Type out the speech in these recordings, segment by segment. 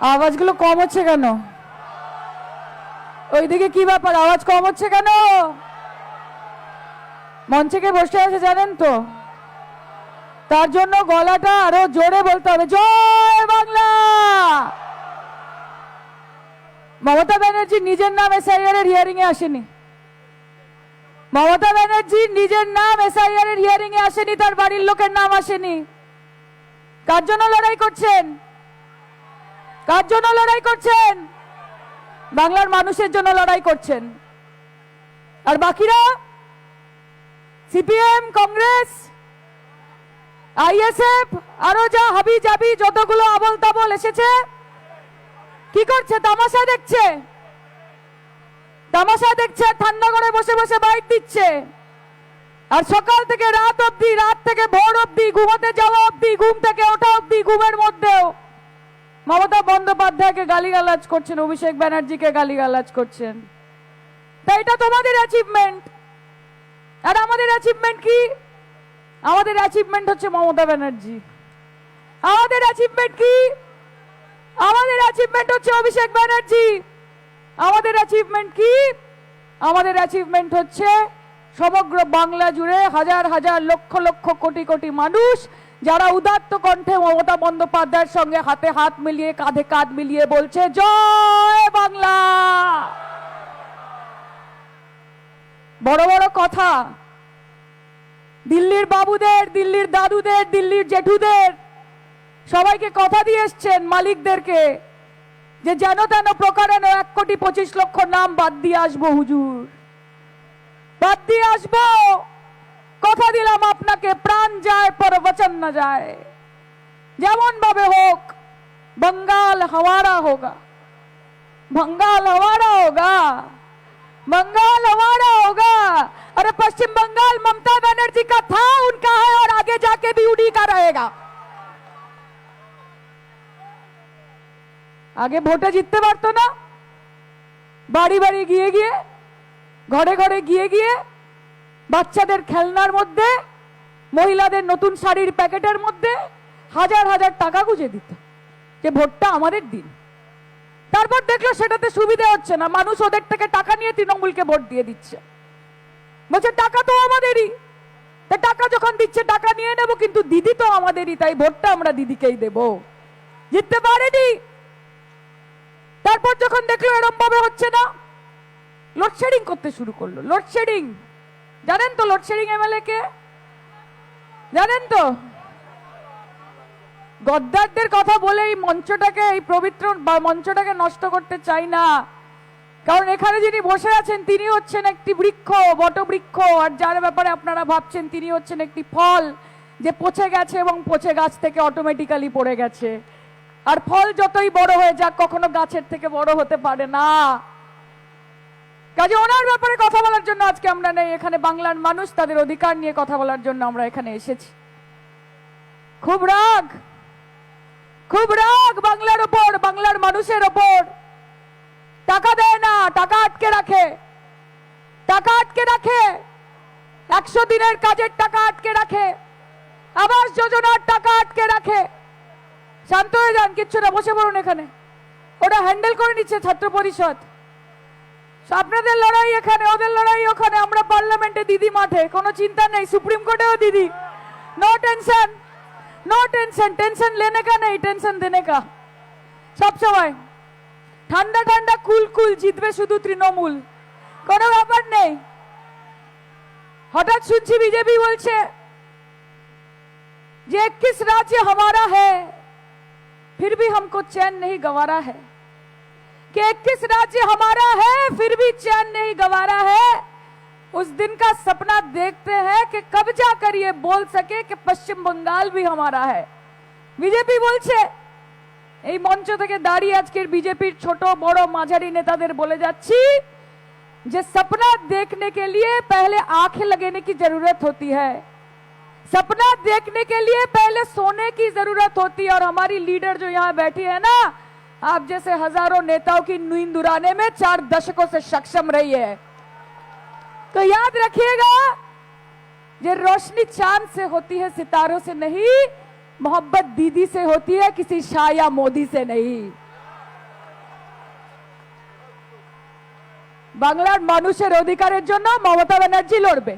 আওয়াজগুলো কম হচ্ছে কেন? ওইদিকে কি ব্যাপার, আওয়াজ কম হচ্ছে কেন? মঞ্চে কে বসে আছে জানেন তো? তার জন্য গলাটা আরো জোরে বলতে হবে, জয় বাংলা। মমতা ব্যানার্জি নিজের নাম এসআইআর এর হিয়ারিং এ আসেনি। মমতা ব্যানার্জি নিজের নাম এসআইআর এর হিয়ারিং এ আসেনি, তার বাড়ির লোকের নাম আসেনি। কার জন্য লড়াই করছেন? কার জন্য লড়াই করছেন? বাংলার মানুষের জন্য লড়াই করছেন। আর বাকিরা সিপিএম, কংগ্রেস, আইএসএফ, আরো যা হাবি জাবি যতগুলো আবল তাবল এসেছে, কি করছে? তামাশা দেখছে। তামাশা দেখছে, ঠান্ডা করে বসে বসে বাইট দিচ্ছে। আর সকাল থেকে রাত অবধি, রাত থেকে ভোর অবধি, ঘুমাতে যাওয়া অবধি, ঘুম থেকে ওঠা অবধি, ঘুমের মধ্যেও মমতা বন্দ্যোপাধ্যায়কে গালিগালাজ করছেন, অভিষেক ব্যানার্জিকে গালিগালাজ করছেন। তাই এটা তোমাদের অ্যাচিভমেন্ট। আর আমাদের অ্যাচিভমেন্ট কি? আমাদের অ্যাচিভমেন্ট হচ্ছে মমতা ব্যানার্জি। আমাদের অ্যাচিভমেন্ট কি? আমাদের অ্যাচিভমেন্ট হচ্ছে অভিষেক ব্যানার্জি। আমাদের অ্যাচিভমেন্ট কি? আমাদের অ্যাচিভমেন্ট হচ্ছে সমগ্র বাংলা জুড়ে হাজার হাজার লক্ষ লক্ষ কোটি কোটি মানুষ যারা উদাত্ত কণ্ঠে মমতা বন্দ্যোপাধ্যায়ের সঙ্গে হাতে হাত মিলিয়ে, কাঁধে কাঁধ মিলিয়ে বলছে জয় বাংলা। বড় বড় কথা দিল্লির বাবুদের, দিল্লির দাদুদের, দিল্লির জেঠুদের সবাইকে কথা দিয়ে এসছেন, মালিকদেরকে, যে যেন তেন প্রকারে 1,25,00,000 নাম বাদ দিয়ে আসবো হুজুর, বাদ দিয়ে আসবো। কথা দিলাম আপনাকে, প্রাণ যায় পর বচন না যায়। যেমন ভাবে হোক बंगाल हमारा होगा, बंगाल हमारा होगा, बंगाल हमारा होगा। अरे पश्चिम बंगाल ममता बनर्जी का था, उनका है और आगे जाके भी उन्हीं का रहेगा। আগে ভোটে জিততে পারতো না, বাড়ি বাড়ি গিয়ে গিয়ে, ঘরে ঘরে গিয়ে গিয়ে বাচ্চাদের খেলনার মধ্যে, মহিলাদের নতুন শাড়ির প্যাকেটের মধ্যে হাজার হাজার টাকা গুঁজে দিত যে ভোটটা আমাদের দিন। তারপর দেখলো সেটাতে সুবিধা হচ্ছে না, মানুষ ওদের থেকে টাকা নিয়ে তৃণমূলকে ভোট দিয়ে দিচ্ছে। বলছে টাকা তো আমাদেরই, টাকা যখন দিচ্ছে টাকা নিয়ে নেব, কিন্তু দিদি তো আমাদেরই, তাই ভোটটা আমরা দিদিকেই দেব। জিততে পারেনি। তারপর যখন দেখলো এরকম ভাবে হচ্ছে না, লোডশেডিং করতে শুরু করলো। লোডশেডিং জানেন তো? লোডশেডিং এমএলএ কে জানেন তো? গদ্দারদের কথা বলে এই মঞ্চটাকে, এই পবিত্র মঞ্চটাকে নষ্ট করতে চাই না। কারণ এখানে যিনি বসে আছেন তিনি হচ্ছেন একটি বৃক্ষ, বটবৃক্ষ। আর যার ব্যাপারে আপনারা ভাবছেন তিনি হচ্ছেন একটি ফল যে পচে গেছে এবং পচে গাছ থেকে অটোমেটিক্যালি পড়ে গেছে। আর ফল যতই বড় হয়ে যাক, কখনো গাছের থেকে বড় হতে পারে না। কাজে ওনার ব্যাপারে কথা বলার জন্য আজকে আমরা নেই এখানে। বাংলার মানুষ তাদের অধিকার নিয়ে কথা বলার জন্য আমরা এখানে এসেছি। খুব রাগ, খুব রাগ বাংলার ওপর, বাংলার মানুষের ওপর। টাকা দেয় না, টাকা আটকে রাখে, টাকা আটকে রাখে, 100 দিনের কাজের টাকা আটকে রাখে, আবাস যোজনার টাকা আটকে রাখে। শান্ত হয়ে যান, কিচ্ছু না, বসে পড়ুন এখানে। ওটা হ্যান্ডেল করে নিচ্ছে ছাত্র পরিষদ। আপনাদের লড়াই এখানে, ওদের লড়াই ওখানে। আমরা পার্লামেন্টে, দিদি মাঠে, কোনো চিন্তা নেই। সুপ্রিম কোর্টেও দিদি। No tension, no tension, tension लेने का नहीं, टेंशन देने का। सब समय ঠান্ডা ঠান্ডা কুল কুল, জিতবে শুধু তৃণমূল, কোনো ব্যাপার নেই। হঠাৎ শুনছি বিজেপি বলছে যে 21 राज्य हमारा है, फिर भी हमको चैन नहीं गंवारा है। कि 21 राज्य हमारा है, फिर भी चैन नहीं गंवारा है। उस दिन का सपना देखते हैं कि कब जाकर ये बोल सके कि पश्चिम बंगाल भी हमारा है। बीजेपी बोलছে, এই মঞ্চ থেকে দাঁড়িয়ে আজকের বিজেপির ছোট বড় মাঝারি নেতাদের বলে যাচ্ছি যে सपना देखने के लिए पहले आंखें लगाने की जरूरत होती है, सपना देखने के लिए पहले सोने की जरूरत होती है। और हमारी लीडर जो यहाँ बैठी है ना, आप जैसे हजारों नेताओं की नींद उड़ाने में 4 दशकों से सक्षम रही है। तो याद रखिएगा, ये रोशनी चांद से होती है, सितारों से नहीं। मोहब्बत दीदी से होती है, किसी शाह या मोदी से नहीं। বাংলার মানুষের অধিকারের জন্য মমতা ব্যানার্জি লড়বে।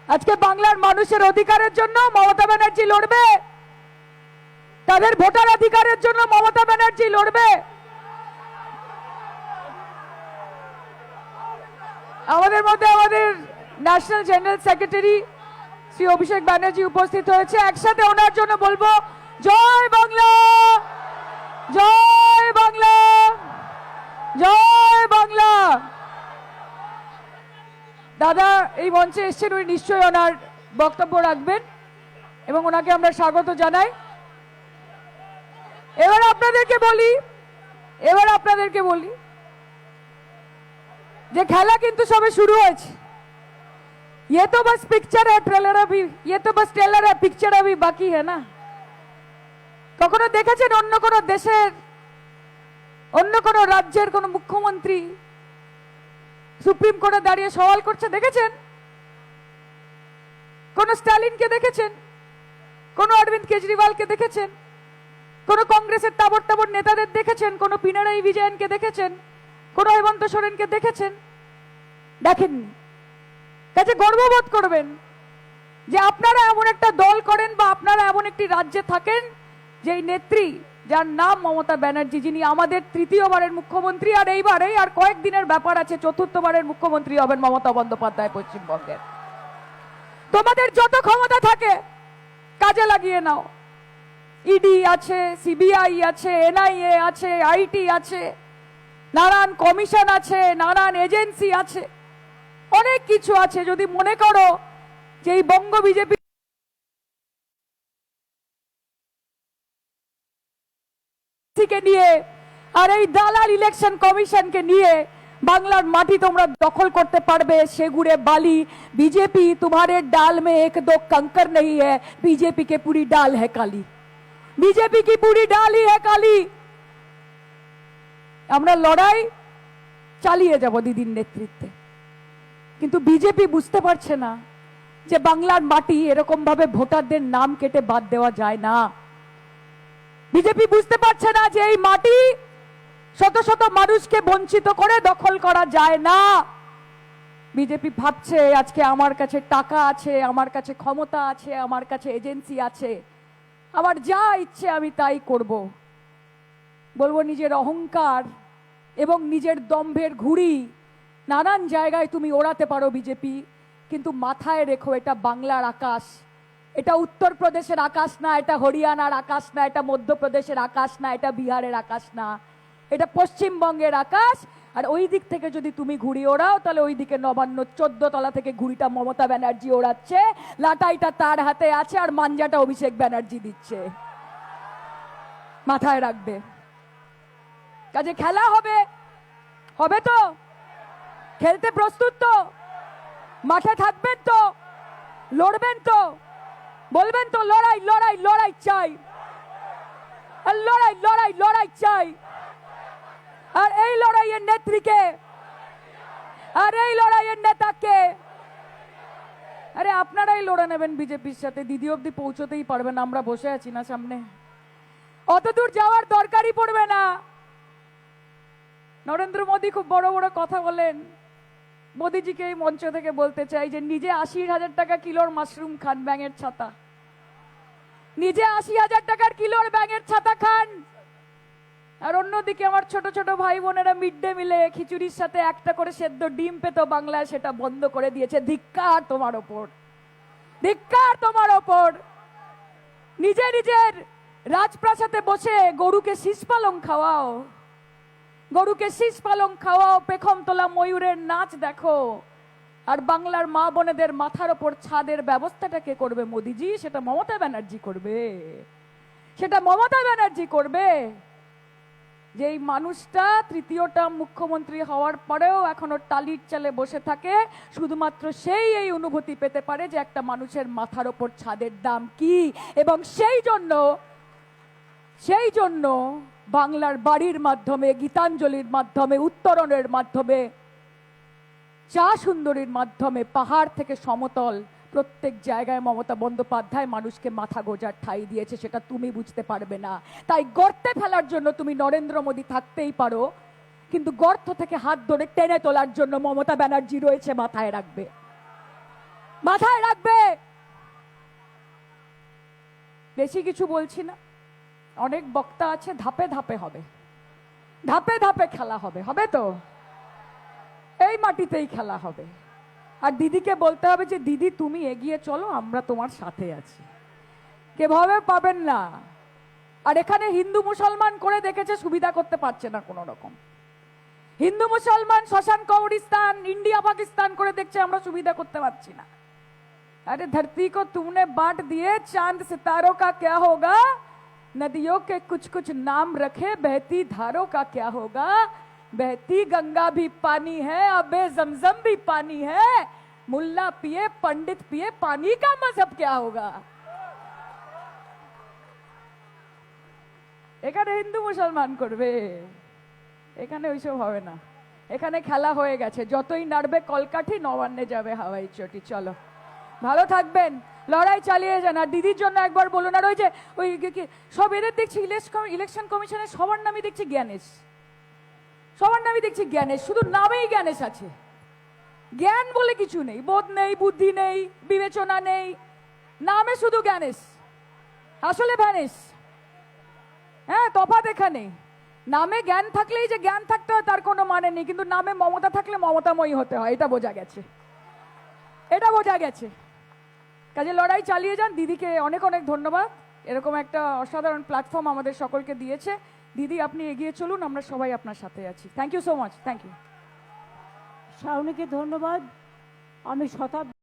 আজকে বাংলার মানুষের অধিকারের জন্য মমতা ব্যানার্জি লড়বে, তাদের ভোটার অধিকারের জন্য মমতা ব্যানার্জি লড়বে। আমাদের মধ্যে আমাদের national general secretary Shri Abhishek Banerjee উপস্থিত হয়েছে। একসাথে ওনার জন্য বলবো জয় বাংলা, জয় বাংলা, জয় বাংলা। দাদা এই মঞ্চে এসেছেন, উনি নিশ্চয়ই ওনার বক্তব্য রাখবেন এবং ওনাকে আমরা স্বাগত জানাই। এবার আপনাদেরকে বলি যে খেলা কিন্তু সবে শুরু হয়েছে। ये तो बस पिक्चर है, ट्रेलर अभी, ये तो बस ट्रेलर है, पिक्चर अभी बाकी है ना। কখনো দেখেছেন অন্য কোন দেশের, অন্য কোন রাজ্যের কোন মুখ্যমন্ত্রী সুপ্রিম কোর্টে দাঁড়িয়ে সওয়াল করছে? দেখেছেন? কোন স্টালিনকে দেখেছেন? কোন অরবিন্দ কেজরিওয়ালকে দেখেছেন? কোন কংগ্রেসের তাবড় তাবড় নেতাদের দেখেছেন? কোন পিনারাই বিজয়নকে দেখেছেন? কোন হেমন্ত সোরেনকে দেখেছেন? দেখেননি। কাজে গর্ববোধ করবেন যে আপনারা এমন একটা দল করেন বা আপনারা এমন একটি রাজ্যে থাকেন যেই নেত্রী, যার নাম মমতা ব্যানার্জি, যিনি আমাদের তৃতীয়বারের মুখ্যমন্ত্রী, আর এইবারেই আর কয়েকদিনের ব্যাপার আছে চতুর্থবারের মুখ্যমন্ত্রী হবেন মমতা বন্দ্যোপাধ্যায় পশ্চিমবঙ্গের। তোমাদের যত ক্ষমতা থাকে কাজে লাগিয়ে নাও। ইডি আছে, সিবিআই আছে, এনআইএ আছে, আইটি আছে, নানান কমিশন আছে, নানান এজেন্সি আছে, অনেক কিছু আছে। যদি মনে করো যে এই বঙ্গ বিজেপি কে নিয়ে আর এই দালাল ইলেকশন কমিশনকে নিয়ে বাংলার মাটি তোমরা দখল করতে পারবে, সেগুড়ে বালি। बीजेपी तुम्हारे डाल में एक दो कंकर नहीं है, बीजेपी के पूरी डाल है काली, बीजेपी की पूरी डाल ही है काली। আমরা লড়াই চালিয়ে যাব দিদির নেতৃত্বে, কিন্তু বিজেপি বুঝতে পারছে না যে বাংলার মাটি এরকম ভাবে ভোটারদের নাম কেটে বাদ দেওয়া যায় না। বিজেপি বুঝতে পারছে না যে এই মাটি শত শত মানুষকে বঞ্চিত করে দখল করা যায় না। বিজেপি ভাবছে আজকে আমার কাছে টাকা আছে, আমার কাছে ক্ষমতা আছে, আমার কাছে এজেন্সি আছে, আমার যা ইচ্ছে আমি তাই করব। বলবো নিজের অহংকার এবং নিজের দম্ভের ঘুড়ি নানান জায়গায় তুমি ওড়াতে পারো বিজেপি, কিন্তু মাথায় রেখো এটা বাংলার আকাশ, এটা উত্তরপ্রদেশের আকাশ না, এটা হরিয়ানার আকাশ না, এটা মধ্যপ্রদেশের আকাশ না, এটা বিহারের আকাশ না, এটা পশ্চিমবঙ্গের আকাশ। আর ওই দিক থেকে যদি তুমি ঘুড়ি ওড়াও তাহলে ওই দিকে নবান্ন 14 তলা থেকে ঘুড়িটা মমতা ব্যানার্জি ওড়াচ্ছে, লাটাইটা তার হাতে আছে আর মাঞ্জাটা অভিষেক ব্যানার্জি দিচ্ছে। মাথায় রাখবে। কাজে খেলা হবে, হবে তো? খেলতে প্রস্তুত তো? মাঠে থাকবেন তো? লড়বেন তো? বলবেন তো লড়াই লড়াই লড়াই চাই, আর লড়াই লড়াই লড়াই চাই। আর এই লড়াইয়ের নেত্রীকে, আর এই লড়াইয়ের নেতাকে, আরে আপনারাই লড়ে নেবেন বিজেপির সাথে। দিদি অব্দি পৌঁছতেই পারবেন, আমরা বসে আছি না সামনে, অত দূর যাওয়ার দরকারই পড়বে না। নরেন্দ্র মোদী খুব বড় বড় কথা বলেন। মোদীজিকে এই মঞ্চ থেকে বলতে চাই যে নিজে 80,000 টাকা কিলোর মাশরুম খান, ব্যাঙের ছাতা, নিজে 80,000 টাকার কিলোর ব্যাঙের ছাতা খান, আর অন্যদিকে আমার ছোট ছোট ভাই বোনেরা মিড ডে মিলে খিচুড়ির সাথে একটা করে সেদ্ধ ডিম পেত বাংলায়, সেটা বন্ধ করে দিয়েছে। ধিক্কার তোমার ওপর, ধিক্কার তোমার ওপর। নিজে নিজের রাজপ্রাসাদে বসে গরুকে শীষ পালং খাওয়াও, গরুকে শীষ পালং খাওয়াও, পেখম তোলা ময়ূরের নাচ দেখো, আর বাংলার মা বোনেদের মাথার ওপর ছাদের ব্যবস্থাটা কে করবে? মোদিজি। সেটা মমতা ব্যানার্জি করবে, সেটা মমতা ব্যানার্জি করবে। যেই মানুষটা তৃতীয়টা মুখ্যমন্ত্রী হওয়ার পরেও এখনো টালির চালে বসে থাকে, শুধুমাত্র সেই এই অনুভূতি পেতে পারে যে একটা মানুষের মাথার ওপর ছাদের দাম কি। এবং সেই জন্য বাংলার বাড়ির মাধ্যমে, গীতাঞ্জলির মাধ্যমে, উত্তরণের মাধ্যমে, চা সুন্দরীর মাধ্যমে পাহাড় থেকে সমতল প্রত্যেক জায়গায় মমতা বন্দ্যোপাধ্যায় মানুষকে মাথা গোজার ঠাঁই দিয়েছে। সেটা তুমি বুঝতে পারবে না, তাই গর্তে ফেলার জন্য তুমি নরেন্দ্র মোদী থাকতেই পারো, কিন্তু গর্ত থেকে হাত ধরে টেনে তোলার জন্য মমতা ব্যানার্জি রয়েছে, মাথায় রাখবে, মাথায় রাখবে। বেশি কিছু বলছি না, অনেক বক্তা আছে, ধাপে ধাপে হবে, ধাপে ধাপে খেলা হবে, হবে তো? এই মাটিতেই খেলা হবে। আর দিদিকে বলতে হবে যে দিদি তুমি এগিয়ে চলো, আমরা তোমার সাথে আছি, কেভাবে পাবেন না। আর এখানে হিন্দু মুসলমান করে দেখেছে, সুবিধা করতে পারছে না কোনো রকম। হিন্দু মুসলমান, শ্মশান কবরিস্তান, ইন্ডিয়া পাকিস্তান করে দেখছে, আমরা সুবিধা করতে পারছি না। अरे धरती को तुमने बांट दिए, चांद सितारों का क्या होगा, नदियों के कुछ कुछ नाम रखे, बहती धारों का क्या होगा, बहती गंगा भी पानी है, अबे जमजम भी पानी है, मुल्ला पिए पंडित पिए, पानी का मजहब क्या होगा। এখানে হিন্দু মুসলমান করবে, এখানে ওইসব হবে না। এখানে খেলা হয়ে গেছে, যতই নাড়বে কলকাঠি নবান্নে যাবে হাওয়াই চটি। চলো, ভালো থাকবেন, লড়াই চালিয়ে যান। আর দিদির জন্য একবার বলুন। আর ওই যে ওই সব এদের দেখছি ইলেকশন কমিশনের সবার নামই দেখছি জ্ঞানেশ, সবার নামই দেখছি জ্ঞানেশ, শুধু নামেই জ্ঞানেশ আছে, জ্ঞান বলে কিছু নেই, বোধ নেই, বুদ্ধি নেই, বিবেচনা নেই, নামে শুধু জ্ঞানেশ, আসলে ভ্যানেশ। হ্যাঁ, তফাৎ এখানে। নামে জ্ঞান থাকলেই যে জ্ঞান থাকতে হয় তার কোনো মানে নেই, কিন্তু নামে মমতা থাকলে মমতাময়ী হতে হয়, এটা বোঝা গেছে, এটা বোঝা গেছে। কাজে লড়াই চালিয়ে যান। দিদিকে অনেক অনেক ধন্যবাদ, এরকম একটা অসাধারণ প্ল্যাটফর্ম আমাদের সকলকে দিয়েছে। দিদি আপনি এগিয়ে চলুন, আমরা সবাই আপনার সাথে আছি। Thank you so much, thank you. শাওনিকে ধন্যবাদ। আমি শতাব্দী